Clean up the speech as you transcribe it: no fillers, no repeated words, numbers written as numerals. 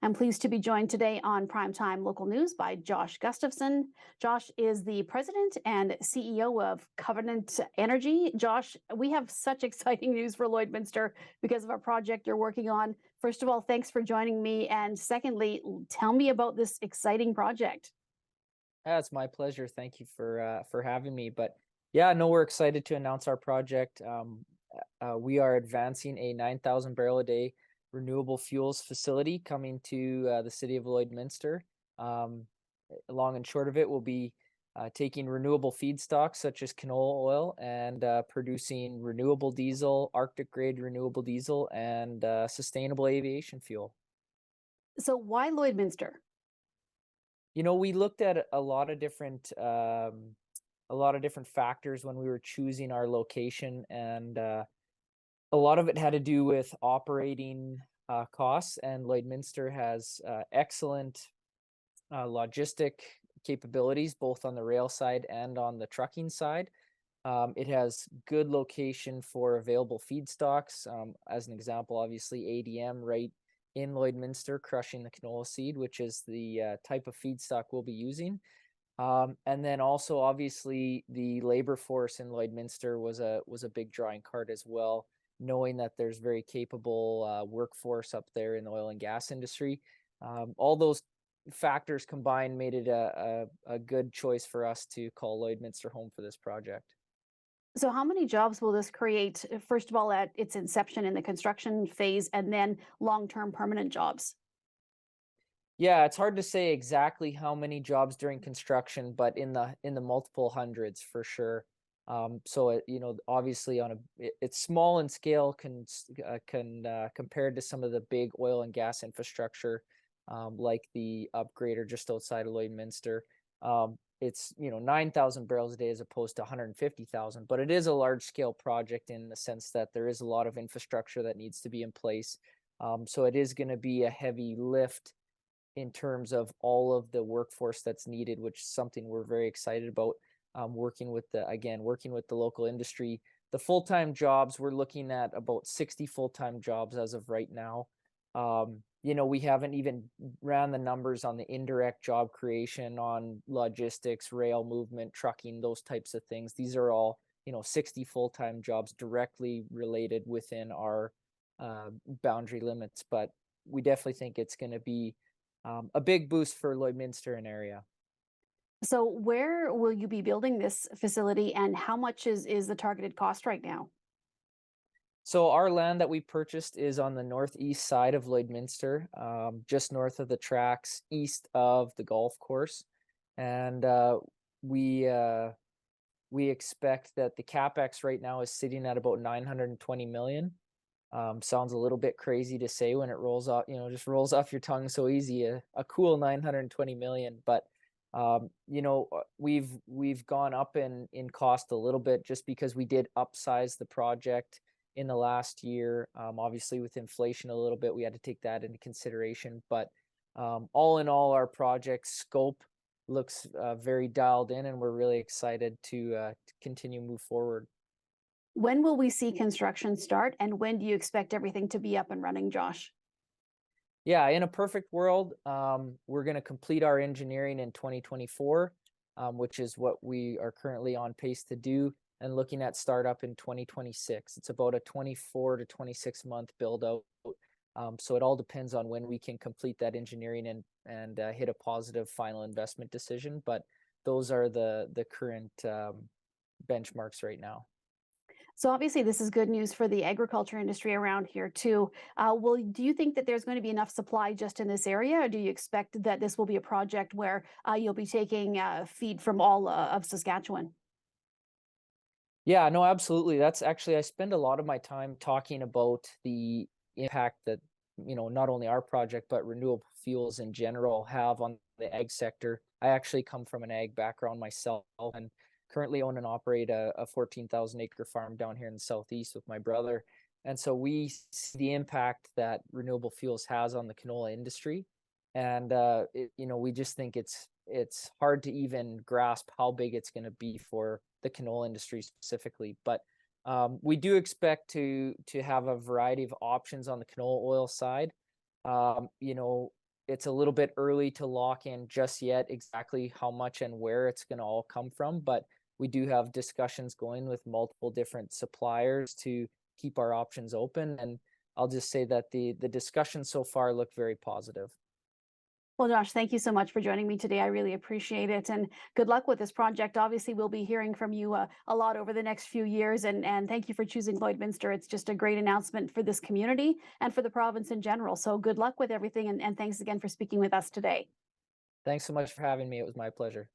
I'm pleased to be joined today on Primetime Local News by Josh Gustafson. Josh is the president and CEO of Covenant Energy. Josh, we have such exciting news for Lloydminster because of a project you're working on. First of all, thanks for joining me. And secondly, tell me about this exciting project. Yeah, it's my pleasure. Thank you for having me. But yeah, no, we're excited to announce our project. We are advancing a 9,000 barrel a day renewable fuels facility coming to the city of Lloydminster. Long and short of it, we'll be taking renewable feedstocks such as canola oil and producing renewable diesel, Arctic grade renewable diesel, and sustainable aviation fuel. So why Lloydminster? You know, we looked at a lot of different factors when we were choosing our location, and a lot of it had to do with operating costs. And Lloydminster has excellent logistic capabilities, both on the rail side and on the trucking side. It has good location for available feedstocks. As an example, obviously ADM right in Lloydminster crushing the canola seed, which is the type of feedstock we'll be using. And then also obviously the labor force in Lloydminster was a big drawing card as well, knowing that there's very capable workforce up there in the oil and gas industry. All those factors combined made it a good choice for us to call Lloydminster home for this project. So how many jobs will this create, first of all, at its inception in the construction phase, and then long-term permanent jobs? Yeah, it's hard to say exactly how many jobs during construction, but in the multiple hundreds for sure. So it, you know, obviously it's small in scale compared to some of the big oil and gas infrastructure, like the upgrader just outside of Lloydminster. It's 9,000 barrels a day as opposed to 150,000, but it is a large scale project in the sense that there is a lot of infrastructure that needs to be in place. So it is going to be a heavy lift in terms of all of the workforce that's needed, which is something we're very excited about. Working with the local industry. The full-time jobs, we're looking at about 60 full-time jobs as of right now. We haven't even ran the numbers on the indirect job creation on logistics, rail movement, trucking, those types of things. These are all 60 full-time jobs directly related within our boundary limits, but we definitely think it's going to be a big boost for Lloydminster and area. So where will you be building this facility, and how much is the targeted cost right now? So our land that we purchased is on the northeast side of Lloydminster, just north of the tracks, east of the golf course. And we expect that the CapEx right now is sitting at about 920 million. Sounds a little bit crazy to say when it rolls off, just rolls off your tongue so easy, a cool 920 million. But we've gone up in cost a little bit just because we did upsize the project in the last year. Obviously with inflation a little bit, we had to take that into consideration. But all in all, our project scope looks very dialed in, and we're really excited to continue move forward. When will we see construction start, and when do you expect everything to be up and running, Josh? Yeah, in a perfect world, we're going to complete our engineering in 2024, which is what we are currently on pace to do, and looking at startup in 2026. It's about a 24 to 26 month build out. So it all depends on when we can complete that engineering and hit a positive final investment decision. But those are the current benchmarks right now. So obviously this is good news for the agriculture industry around here too. Do you think that there's going to be enough supply just in this area, or do you expect that this will be a project where you'll be taking feed from all of Saskatchewan? Yeah, no, absolutely. That's actually, I spend a lot of my time talking about the impact that, not only our project, but renewable fuels in general have on the ag sector. I actually come from an ag background myself, and currently own and operate a 14,000 acre farm down here in the southeast with my brother. And so we see the impact that renewable fuels has on the canola industry. And, we just think it's hard to even grasp how big it's going to be for the canola industry specifically. But we do expect to have a variety of options on the canola oil side. it's a little bit early to lock in just yet exactly how much and where it's going to all come from, but we do have discussions going with multiple different suppliers to keep our options open. And I'll just say that the discussions so far look very positive. Well, Josh, thank you so much for joining me today. I really appreciate it, and good luck with this project. Obviously, we'll be hearing from you a lot over the next few years, and thank you for choosing Lloydminster. It's just a great announcement for this community and for the province in general. So good luck with everything, and thanks again for speaking with us today. Thanks so much for having me. It was my pleasure.